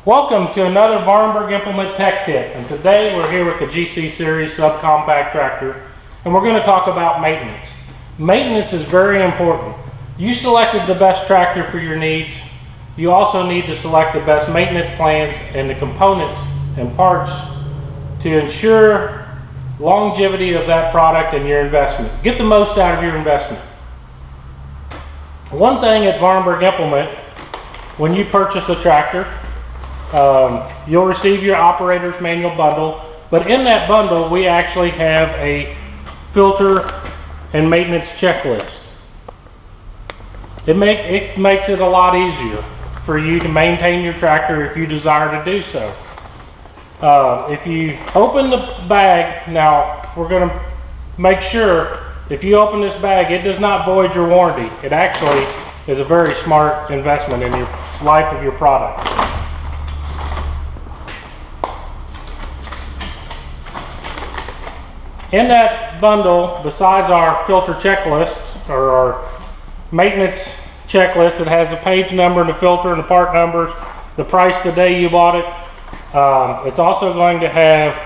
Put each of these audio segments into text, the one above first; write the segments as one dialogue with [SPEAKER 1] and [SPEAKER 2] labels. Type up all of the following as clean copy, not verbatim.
[SPEAKER 1] Welcome to another Vahrenberg Implement Tech Tip, and today we're here with the GC Series subcompact tractor, and we're going to talk about maintenance. Maintenance is very important. You selected the best tractor for your needs. You also need to select the best maintenance plans and the components and parts to ensure longevity of that product and your investment. Get the most out of your investment. One thing at Vahrenberg Implement, when you purchase a tractor, you'll receive your operator's manual bundle, but in that bundle we actually have a filter and maintenance checklist. It makes it a lot easier for you to maintain your tractor if you desire to do so. If you open the bag, now we're going to make sure if you open this bag, it does not void your warranty. It actually is a very smart investment in your life of your product. In that bundle, besides our filter checklist or our maintenance checklist, it has the page number and the filter and the part numbers, the price the day you bought it. It's also going to have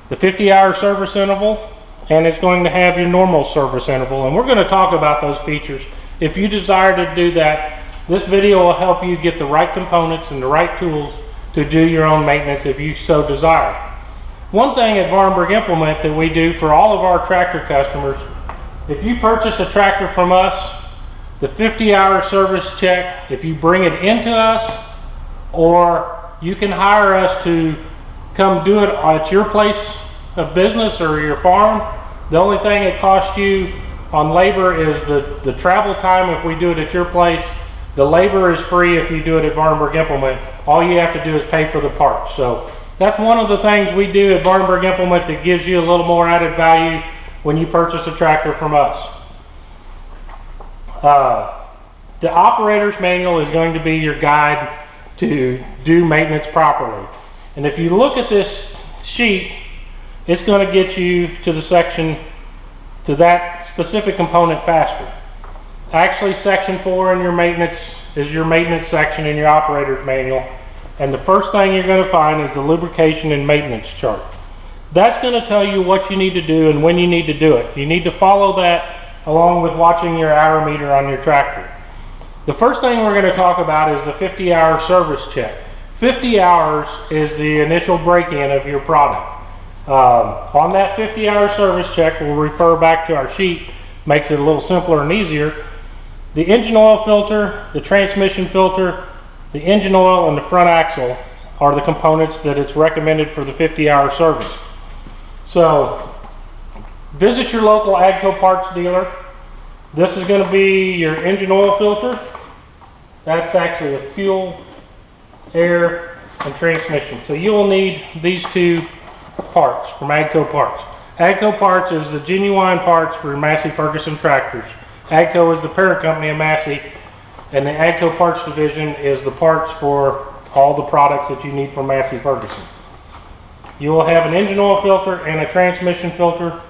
[SPEAKER 1] the 50-hour service interval, and it's going to have your normal service interval, and we're going to talk about those features. If you desire to do that, this video will help you get the right components and the right tools to do your own maintenance if you so desire. One thing at Vahrenberg Implement that we do for all of our tractor customers, if you purchase a tractor from us, the 50-hour service check, if you bring it into us, or you can hire us to come do it at your place of business or your farm, the only thing it costs you on labor is the travel time if we do it at your place. The labor is free if you do it at Vahrenberg Implement. All you have to do is pay for the parts. So that's one of the things we do at Vahrenberg Implement that gives you a little more added value when you purchase a tractor from us. The operator's manual is going to be your guide to do maintenance properly. And if you look at this sheet, it's going to get you to the section, to that specific component faster. Actually, section 4 in your maintenance is your maintenance section in your operator's manual. And the first thing you're going to find is the lubrication and maintenance chart. That's going to tell you what you need to do and when you need to do it. You need to follow that along with watching your hour meter on your tractor. The first thing we're going to talk about is the 50-hour service check. 50 hours is the initial break-in of your product. On that 50-hour service check, we'll refer back to our sheet, makes it a little simpler and easier. The engine oil filter, the transmission filter, the engine oil, and the front axle are the components that it's recommended for the 50-hour service. So visit your local AGCO parts dealer. This is going to be your engine oil filter. That's actually a fuel, air, and transmission. So you will need these two parts from AGCO parts. AGCO parts is the genuine parts for Massey Ferguson tractors. AGCO is the parent company of Massey, and the AGCO parts division is the parts for all the products that you need from Massey Ferguson. You will have an engine oil filter and a transmission filter.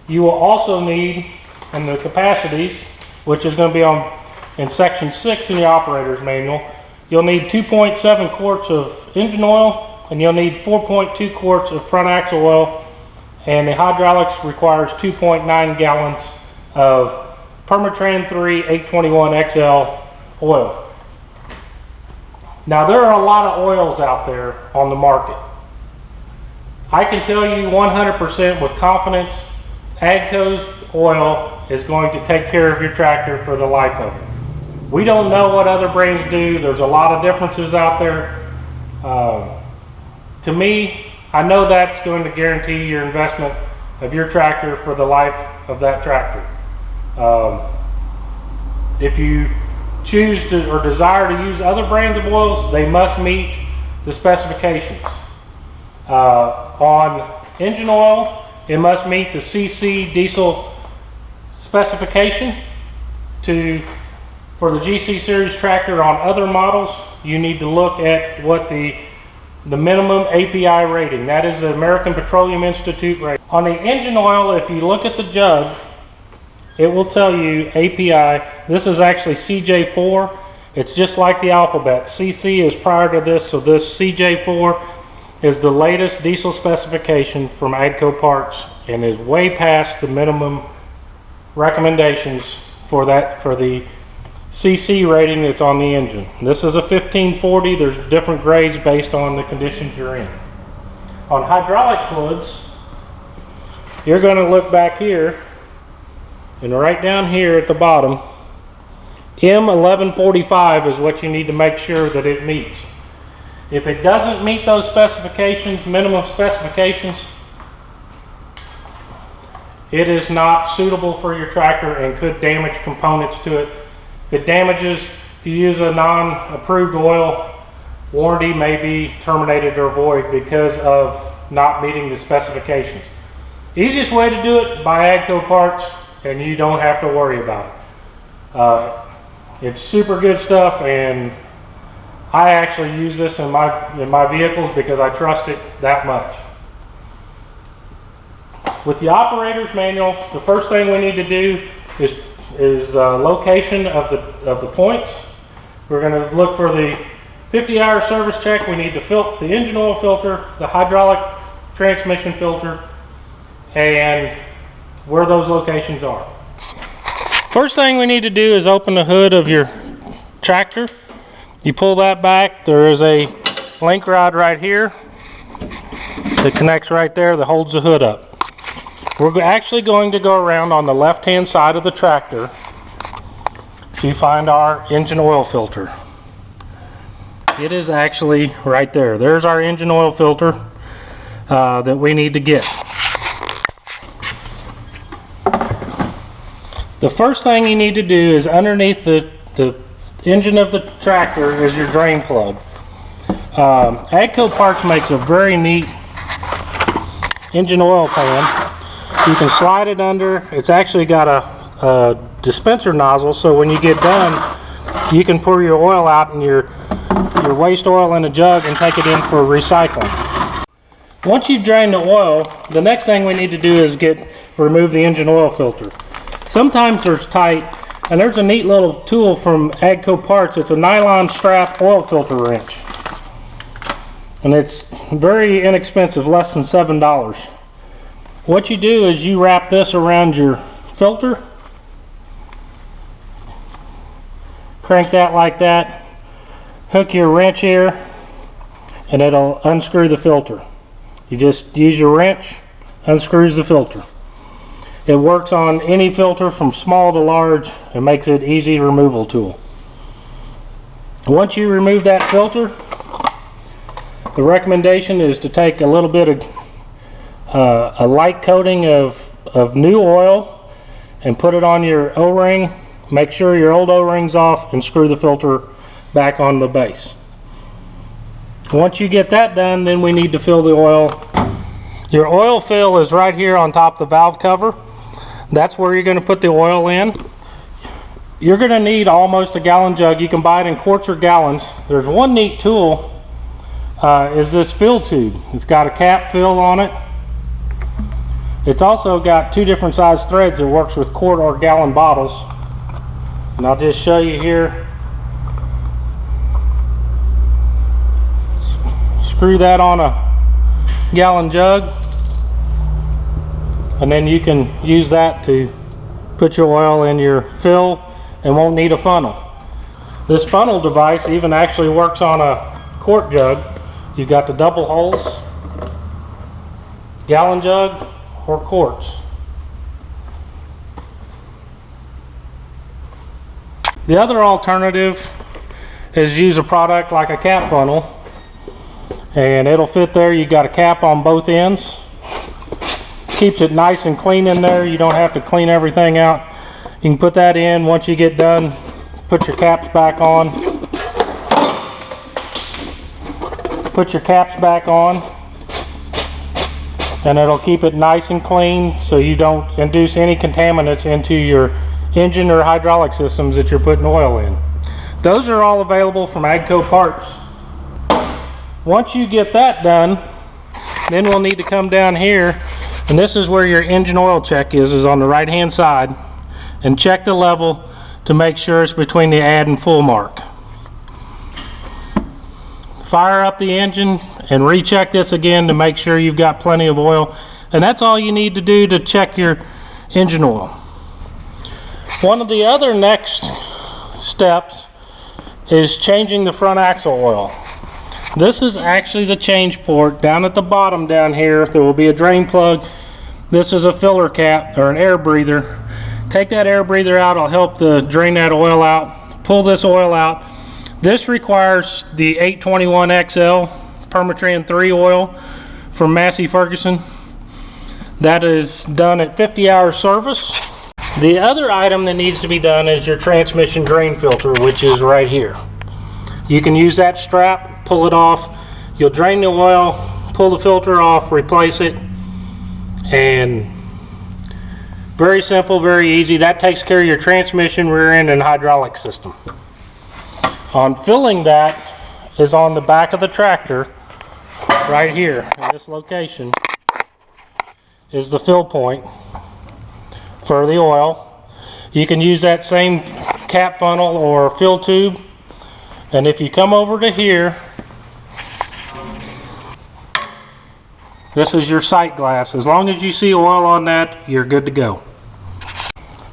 [SPEAKER 1] You will also need, in the capacities, which is going to be in section 6 in the operator's manual, you'll need 2.7 quarts of engine oil, and you'll need 4.2 quarts of front axle oil, and the hydraulics requires 2.9 gallons of Permatran 3 821 XL oil. Now there are a lot of oils out there on the market. I can tell you 100% with confidence, AGCO's oil is going to take care of your tractor for the life of it. We don't know what other brands do. There's a lot of differences out there. To me, I know that's going to guarantee your investment of your tractor for the life of that tractor. If you choose to or desire to use other brands of oils, they must meet the specifications. On engine oil, it must meet the CC diesel specification. For the GC Series tractor on other models, you need to look at what the minimum API rating, that is the American Petroleum Institute rating. On the engine oil, if you look at the jug, it will tell you API. This is actually CJ4, It's just like the alphabet. CC is prior to this, so this CJ4 is the latest diesel specification from AGCO Parts and is way past the minimum recommendations for the CC rating that's on the engine. This is a 1540. There's different grades based on the conditions you're in. On hydraulic fluids, you're going to look back here, and right down here at the bottom, M1145 is what you need to make sure that it meets. If it doesn't meet those specifications, minimum specifications, it is not suitable for your tractor and could damage components to it. If it damages, if you use a non-approved oil, warranty may be terminated or void because of not meeting the specifications. Easiest way to do it, buy AGCO parts, and you don't have to worry about it. It's super good stuff, and I actually use this in my vehicles because I trust it that much. With the operator's manual, the first thing we need to do is location of the points. We're going to look for the 50-hour service check. We need the engine oil filter, the hydraulic transmission filter, and where those locations are. First thing we need to do is open the hood of your tractor. You pull that back. There is a link rod right here that connects right there that holds the hood up. We're actually going to go around on the left-hand side of the tractor to find our engine oil filter. It is actually right there. There's our engine oil filter that we need to get. The first thing you need to do is underneath the engine of the tractor is your drain plug. AGCO Parts makes a very neat engine oil pan. You can slide it under. It's actually got a dispenser nozzle, so when you get done, you can pour your oil out in your waste oil in a jug and take it in for recycling. Once you've drained the oil, the next thing we need to do is remove the engine oil filter. Sometimes there's tight, and there's a neat little tool from AGCO Parts. It's a nylon strap oil filter wrench, and it's very inexpensive, less than $7. What you do is you wrap this around your filter, crank that like that, hook your wrench here, and it'll unscrew the filter. You just use your wrench, unscrews the filter. It works on any filter from small to large and makes it an easy removal tool. Once you remove that filter, the recommendation is to take a little bit of a light coating of new oil and put it on your O-ring. Make sure your old O-ring's off and screw the filter back on the base. Once you get that done, then we need to fill the oil. Your oil fill is right here on top of the valve cover. That's where you're going to put the oil in. You're going to need almost a gallon jug. You can buy it in quarts or gallons. There's one neat tool, is this fill tube. It's got a cap fill on it. It's also got two different size threads. It works with quart or gallon bottles. And I'll just show you here. Screw that on a gallon jug, and then you can use that to put your oil in your fill and won't need a funnel. This funnel device even actually works on a quart jug. You've got the double holes, gallon jug or quarts. The other alternative is use a product like a cap funnel, and it'll fit there. You got a cap on both ends. Keeps it nice and clean in there. You don't have to clean everything out. You can put that in. Once you get done, put your caps back on. Put your caps back on, and it'll keep it nice and clean so you don't induce any contaminants into your engine or hydraulic systems that you're putting oil in. Those are all available from AGCO Parts. Once you get that done, then we'll need to come down here, and this is where your engine oil check is on the right hand side, and check the level to make sure it's between the add and full mark. fire up the engine and recheck this again to make sure you've got plenty of oil. And that's all you need to do to check your engine oil. One of the other next steps is changing the front axle oil. This is actually the change port. Down at the bottom down here, there will be a drain plug. This is a filler cap or an air breather. Take that air breather out, it'll help to drain that oil out. Pull this oil out. This requires the 821XL Permatran 3 oil from Massey Ferguson. That is done at 50-hour service. The other item that needs to be done is your transmission drain filter, which is right here. You can use that strap, pull it off. You'll drain the oil, pull the filter off, replace it, and very simple, very easy. That takes care of your transmission, rear end, and hydraulic system. On filling that is on the back of the tractor, right here in this location is the fill point for the oil. You can use that same cap funnel or fill tube, and if you come over to here, this is your sight glass. As long as you see oil on that, you're good to go.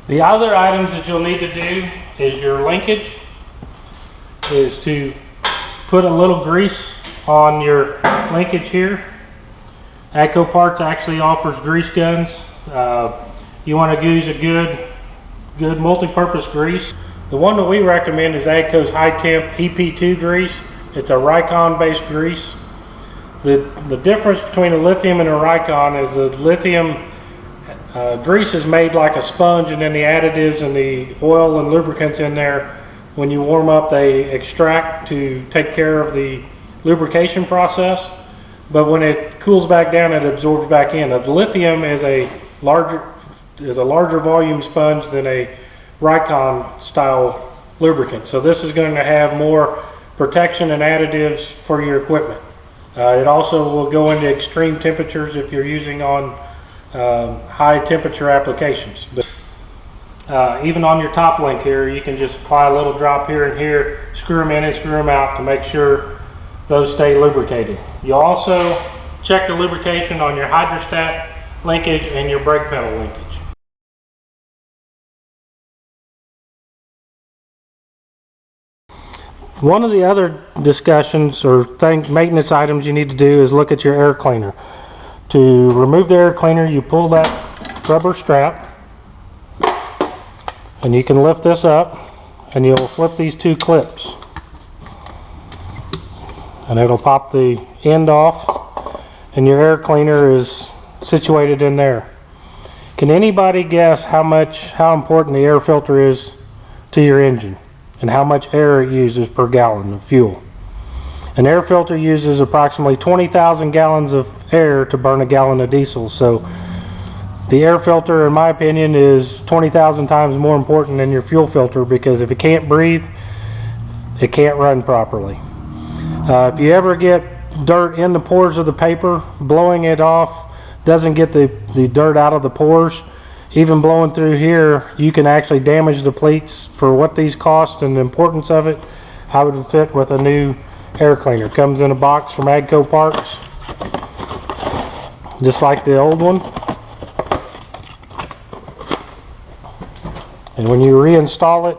[SPEAKER 1] The other items that you'll need to do is your linkage is to put a little grease on your linkage here. AGCO Parts actually offers grease guns. You want to use a good multi-purpose grease. The one that we recommend is AGCO's High Temp EP2 grease. It's a Ricon based grease. The difference between a lithium and a Ricon is the lithium grease is made like a sponge, and then the additives and the oil and lubricants in there, when you warm up, they extract to take care of the lubrication process. But when it cools back down, it absorbs back in. The lithium is a larger volume sponge than a Ricon style lubricant. So this is going to have more protection and additives for your equipment. It also will go into extreme temperatures if you're using on high temperature applications. But even on your top link here, you can just apply a little drop here and here, screw them in and screw them out to make sure those stay lubricated. You'll also check the lubrication on your hydrostat linkage and your brake pedal linkage. One of the other discussions or maintenance items you need to do is look at your air cleaner. To remove the air cleaner, you pull that rubber strap, and you can lift this up, and you'll flip these two clips, and it'll pop the end off, and your air cleaner is situated in there. Can anybody guess how important the air filter is to your engine and how much air it uses per gallon of fuel? An air filter uses approximately 20,000 gallons of air to burn a gallon of diesel. So the air filter, in my opinion, is 20,000 times more important than your fuel filter, because if it can't breathe, it can't run properly. If you ever get dirt in the pores of the paper, blowing it off doesn't get the dirt out of the pores. Even blowing through here, you can actually damage the pleats. For what these cost and the importance of it, I would fit with a new air cleaner. Comes in a box from AGCO Parts, just like the old one. And when you reinstall it,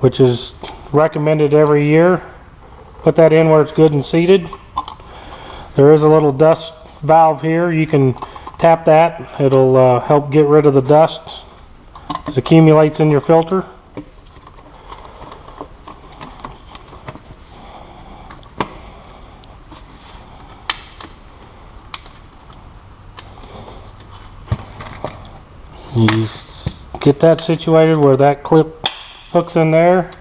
[SPEAKER 1] which is recommended every year, put that in where it's good and seated. There is a little dust valve here. You can tap that. It'll help get rid of the dust that accumulates in your filter. You get that situated where that clip hooks in there.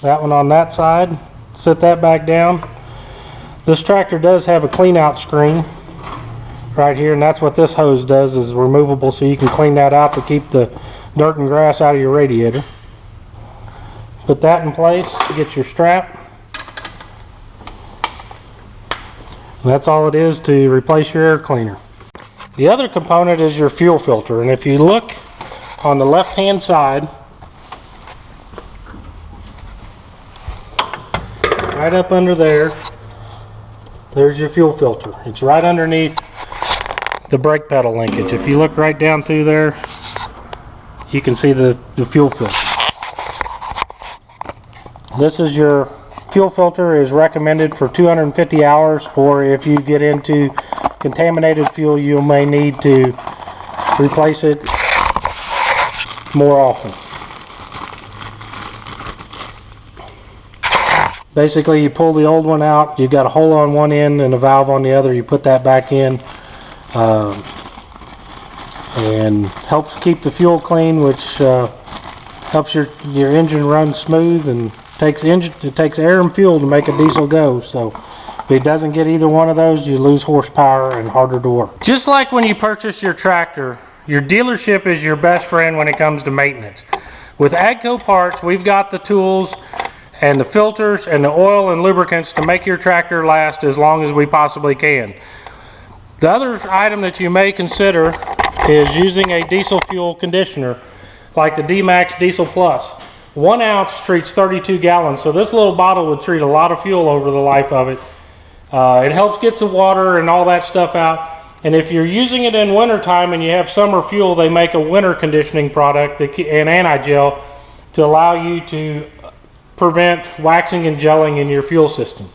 [SPEAKER 1] That one on that side. Set that back down. This tractor does have a clean out screen right here, and that's what this hose does, is removable, so you can clean that out to keep the dirt and grass out of your radiator. Put that in place, get your strap. And that's all it is to replace your air cleaner. The other component is your fuel filter, and if you look on the left hand side, right up under there, there's your fuel filter. It's right underneath the brake pedal linkage. If you look right down through there, you can see the fuel filter. This is your fuel filter, is recommended for 250 hours, or if you get into contaminated fuel, you may need to replace it more often. Basically, you pull the old one out, you've got a hole on one end and a valve on the other, you put that back in, and helps keep the fuel clean, which helps your engine run smooth, and it takes air and fuel to make a diesel go. So if it doesn't get either one of those, you lose horsepower and harder to work. Just like when you purchase your tractor, your dealership is your best friend when it comes to maintenance. With AGCO Parts, we've got the tools and the filters and the oil and lubricants to make your tractor last as long as we possibly can. The other item that you may consider is using a diesel fuel conditioner like the D-Max Diesel Plus. 1 ounce treats 32 gallons, so this little bottle would treat a lot of fuel over the life of it. It helps get the water and all that stuff out. And if you're using it in winter time and you have summer fuel, they make a winter conditioning product and anti-gel to allow you to prevent waxing and gelling in your fuel system.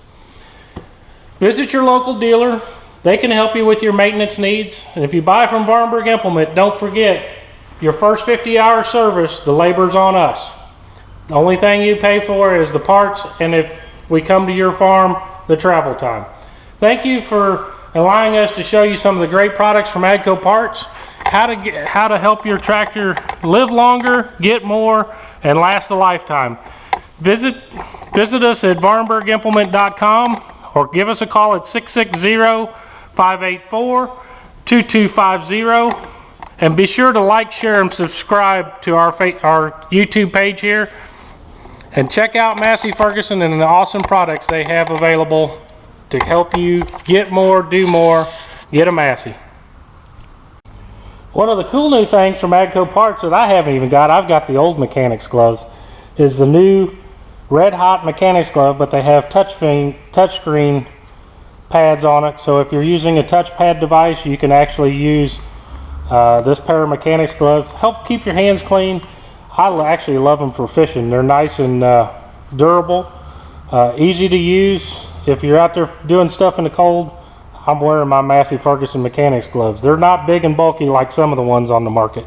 [SPEAKER 1] Visit your local dealer. They can help you with your maintenance needs. And if you buy from Vahrenberg Implement, don't forget, your first 50-hour service, the labor's on us. The only thing you pay for is the parts, and if we come to your farm, the travel time. Thank you for allowing us to show you some of the great products from AGCO Parts, how to help your tractor live longer, get more, and last a lifetime. Visit us at VahrenbergImplement.com or give us a call at 660-584-2250, and be sure to like, share, and subscribe to our YouTube page here, and check out Massey Ferguson and the awesome products they have available to help you get more, do more, get a Massey. One of the cool new things from AGCO Parts that I haven't even got, I've got the old mechanics gloves, is the new red hot mechanics glove, but they have touchscreen pads on it. So if you're using a touchpad device, you can actually use this pair of mechanics gloves. Help keep your hands clean. I actually love them for fishing. They're nice and durable, easy to use. If you're out there doing stuff in the cold, I'm wearing my Massey Ferguson mechanics gloves. They're not big and bulky like some of the ones on the market.